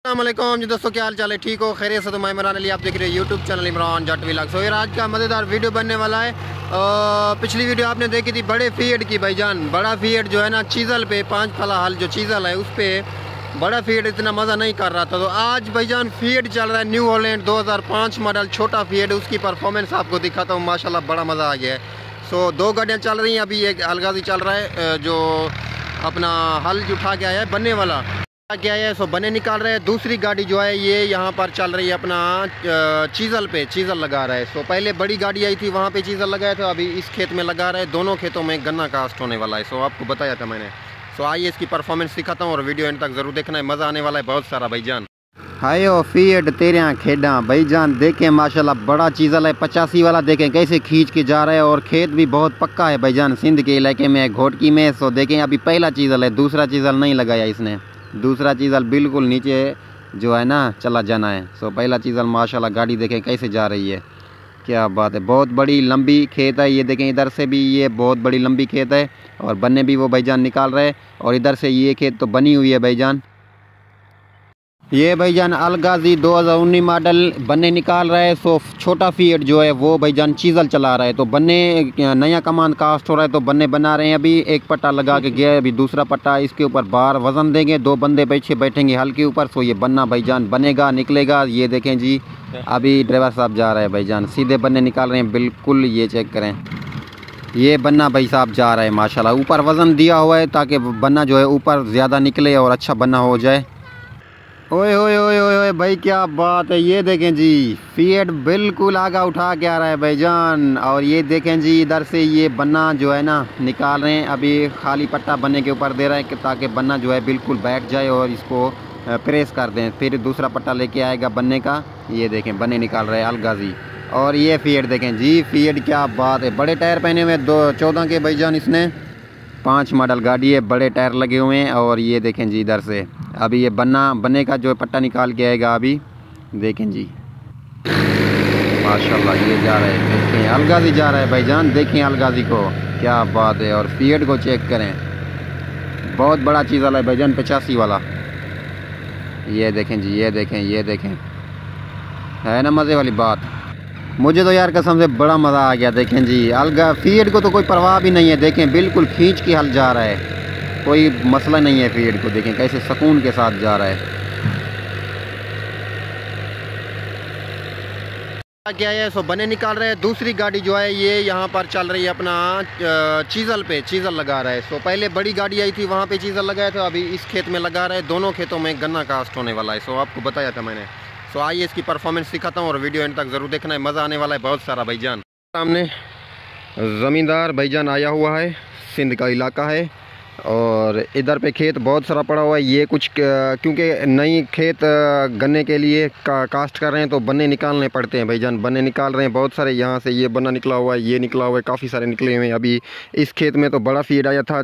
अस्सलामुअलैकुम जी दोस्तों, क्या हाल चाल है? ठीक हो? खैरियत से? तो मैं इमरान अली, आप देख रहे हो यूट्यूब चैनल इमरान जट व्लॉग्स। तो यार आज का मज़ेदार वीडियो बनने वाला है। पिछली वीडियो आपने देखी थी बड़े फीड की भाईजान। बड़ा फीड जो है ना चीज़ल पे, 5 फला हल जो चीज़ल है उस पर बड़ा फीड इतना मज़ा नहीं कर रहा था। तो आज भाईजान फीड चल रहा है न्यू हॉलैंड 2005 मॉडल, छोटा फीड। उसकी परफॉर्मेंस आपको दिखाता हूँ, माशाल्लाह बड़ा मज़ा आ गया है। सो 2 गाड़ियाँ चल रही हैं अभी। एक अलगाजी चल रहा है जो अपना हल उठा के आया है बनने वाला क्या है, सो बने निकाल रहे हैं। दूसरी गाड़ी जो है ये यहाँ पर चल रही है अपना चीज़ल पे, चीज़ल लगा रहा है। सो पहले बड़ी गाड़ी आई थी वहाँ पे चीज़ल लगाया था, अभी इस खेत में लगा रहा है। दोनों खेतों में गन्ना कास्ट होने वाला है। सो आपको बताया था मैंने। सो आइए इसकी परफॉर्मेंस दिखाता हूँ और वीडियो एंड तक ज़रूर देखना है, मज़ा आने वाला है बहुत सारा भाईजान। हाय ओ फीड तेरे यहाँ खेडा भाईजान, देखें माशाल्लाह बड़ा चीज़ल है 85 वाला। देखें कैसे खींच के जा रहा है और खेत भी बहुत पक्का है भाईजान, सिंध के इलाके में, घोटकी में। सो देखें अभी पहला चीज़ल है, दूसरा चीज़ल नहीं लगाया इसने। दूसरा चीज़ल बिल्कुल नीचे जो है ना चला जाना है। सो पहला चीज़ल माशाल्लाह गाड़ी देखें कैसे जा रही है, क्या बात है। बहुत बड़ी लंबी खेत है ये, देखें इधर से भी ये बहुत बड़ी लंबी खेत है और बनने भी वो भाईजान निकाल रहे हैं। और इधर से ये खेत तो बनी हुई है भाईजान। ये भाईजान अलगाजी 2019 मॉडल बन्ने निकाल रहा है। सो छोटा फीड जो है वो भाईजान चीज़ल चला रहा है। तो बन्ने नया कमान कास्ट हो रहा है तो बन्ने बना रहे हैं। अभी एक पट्टा लगा के गया है, अभी दूसरा पट्टा इसके ऊपर बार वज़न देंगे। 2 बंदे पीछे बैठेंगे हल के ऊपर। सो ये बन्ना भाईजान बनेगा, निकलेगा। ये देखें जी, अभी ड्राइवर साहब जा रहे हैं भाईजान, सीधे बन्ने निकाल रहे हैं बिल्कुल। ये चेक करें, ये बन्ना भाई साहब जा रहा है माशाल्लाह। ऊपर वज़न दिया हुआ है ताकि बन्ना जो है ऊपर ज़्यादा निकले और अच्छा बन्ना हो जाए। ओए ओए ओए ओए भाई क्या बात है। ये देखें जी, फीड बिल्कुल आगा उठा के आ रहा है भाईजान। और ये देखें जी, इधर से ये बन्ना जो है ना निकाल रहे हैं। अभी खाली पट्टा बन्ने के ऊपर दे रहा है ताकि बन्ना जो है बिल्कुल बैठ जाए और इसको प्रेस कर दें। फिर दूसरा पट्टा लेके आएगा बन्ने का। ये देखें बन्ने निकाल रहे हैं अलगाजी। और ये फीड देखें जी, फीड क्या बात है। बड़े टायर पहने हुए 14 के भाईजान, इसने 5 मॉडल गाड़ी है, बड़े टायर लगे हुए हैं। और ये देखें जी, इधर से अभी ये बन्ने का जो पट्टा निकाल के आएगा अभी। देखें जी माशाल्लाह ये जा रहा है, देखें अलगाजी जा रहा है भाईजान। देखें अलगाजी को, क्या बात है। और फीड को चेक करें, बहुत बड़ा चीज़ वाला है भाईजान, 85 वाला। ये देखें जी, ये देखें, ये देखें, है ना मज़े वाली बात। मुझे तो यार कसम से बड़ा मज़ा आ गया। देखें जी अलगा फीड को तो कोई परवाह भी नहीं है। देखें बिल्कुल खींच के हल जा रहा है, कोई मसला नहीं है फीड को। देखें कैसे सुकून के साथ जा रहा है। क्या है, सो बने निकाल रहे हैं। दूसरी गाड़ी जो है ये यहाँ पर चल रही है अपना चीज़ल पे, चीज़ल लगा रहा है। सो पहले बड़ी गाड़ी आई थी वहाँ पे चीज़ल लगाया था, अभी इस खेत में लगा रहा है। दोनों खेतों में गन्ना कास्ट होने वाला है। सो आपको बताया था मैंने। सो आइए इसकी परफॉर्मेंस दिखाता हूँ और वीडियो एंड तक ज़रूर देखना है, मज़ा आने वाला है बहुत सारा भाईजान। सामने ज़मींदार भाईजान आया हुआ है, सिंध का इलाका है। और इधर पे खेत बहुत सारा पड़ा हुआ है। ये कुछ क्योंकि नई खेत गन्ने के लिए कास्ट कर रहे हैं तो बन्ने निकालने पड़ते हैं भाईजान। बन्ने निकाल रहे हैं बहुत सारे। यहाँ से ये बन्ना निकला हुआ है, ये निकला हुआ है, काफ़ी सारे निकले हुए हैं। अभी इस खेत में तो बड़ा फीड आया था,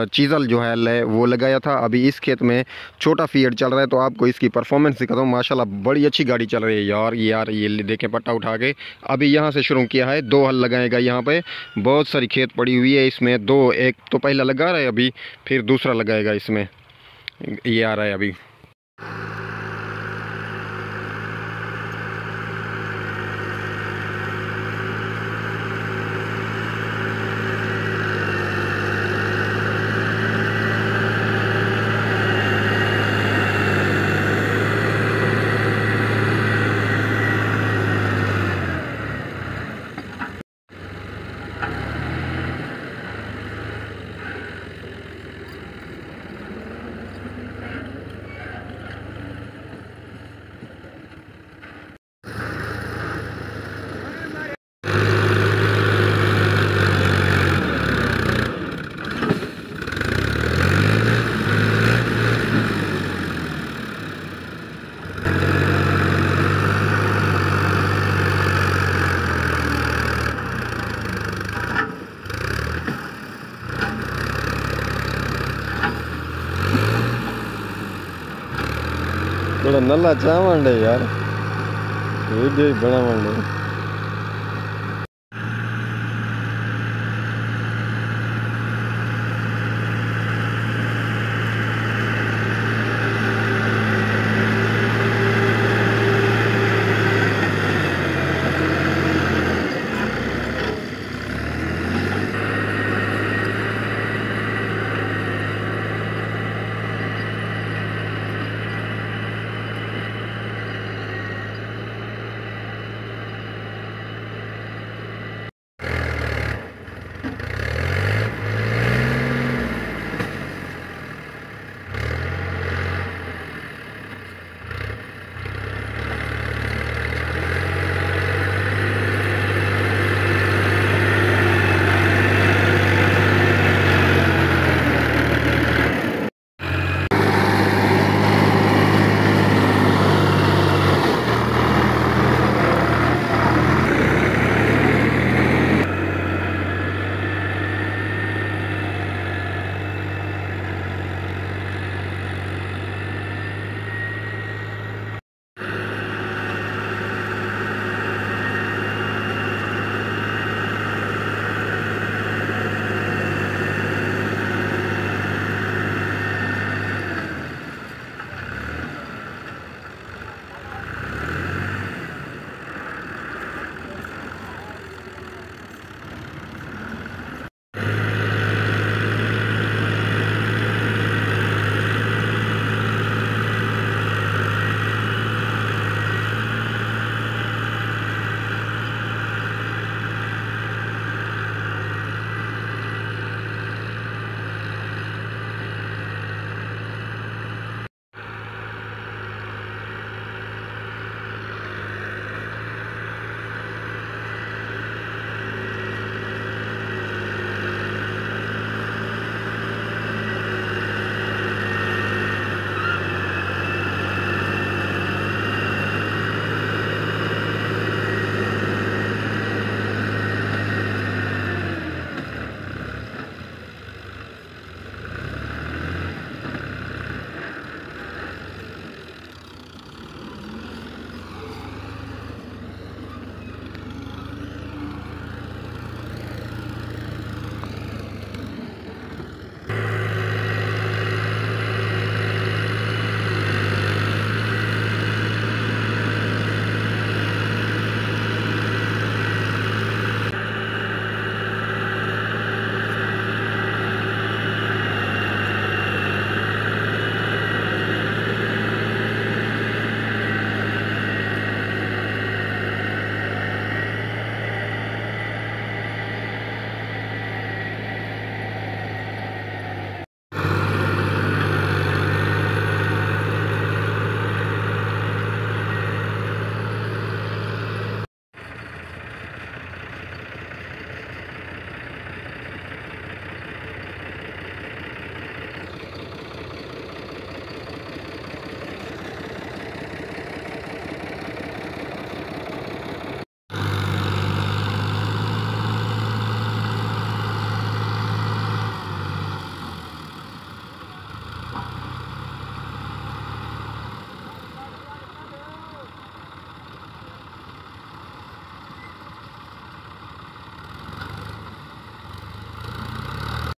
चीज़ल जो है वो लगाया था। अभी इस खेत में छोटा फीड चल रहा है। तो आपको इसकी परफॉर्मेंस दिखाता हूँ। माशाल्लाह बड़ी अच्छी गाड़ी चल रही है यार। ये देखें पट्टा उठा के अभी यहाँ से शुरू किया है। 2 हल लगाएगा यहाँ पर। बहुत सारी खेत पड़ी हुई है इसमें। एक तो पहला लगा रहा है अभी, फिर दूसरा लगाएगा इसमें। ये आ रहा है अभी। थोड़ा नल्ला चावंडे यार, वीडियो ही बना मंडे।